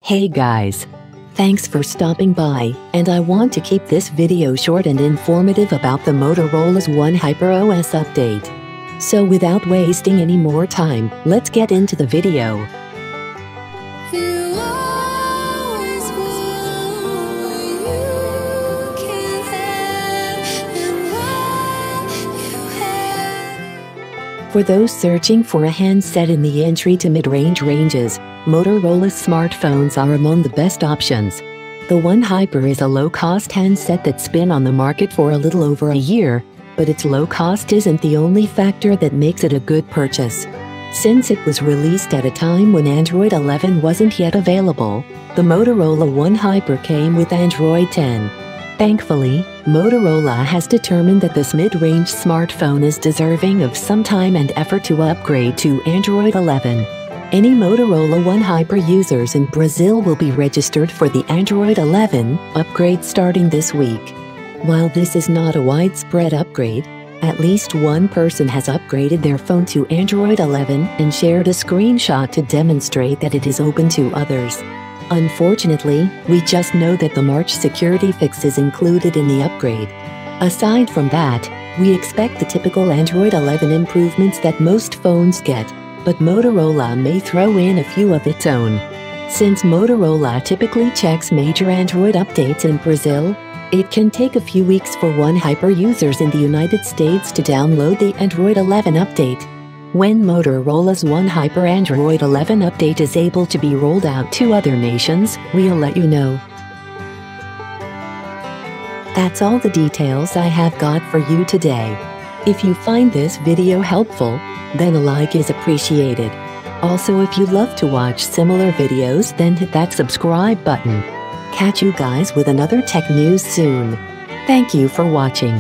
Hey guys! Thanks for stopping by, and I want to keep this video short and informative about the Motorola's One HyperOS update. So without wasting any more time, let's get into the video. For those searching for a handset in the entry to mid-range ranges, Motorola's smartphones are among the best options. The One Hyper is a low-cost handset that's been on the market for a little over a year, but its low cost isn't the only factor that makes it a good purchase. Since it was released at a time when Android 11 wasn't yet available, the Motorola One Hyper came with Android 10. Thankfully, Motorola has determined that this mid-range smartphone is deserving of some time and effort to upgrade to Android 11. Any Motorola One Hyper users in Brazil will be registered for the Android 11 upgrade starting this week. While this is not a widespread upgrade, at least one person has upgraded their phone to Android 11 and shared a screenshot to demonstrate that it is open to others. Unfortunately, we just know that the March security fix is included in the upgrade. Aside from that, we expect the typical Android 11 improvements that most phones get, but Motorola may throw in a few of its own. Since Motorola typically checks major Android updates in Brazil, it can take a few weeks for One Hyper users in the United States to download the Android 11 update. When Motorola's One Hyper Android 11 update is able to be rolled out to other nations, we'll let you know. That's all the details I have got for you today. If you find this video helpful, then a like is appreciated. Also, if you love to watch similar videos, then hit that subscribe button. Catch you guys with another tech news soon. Thank you for watching.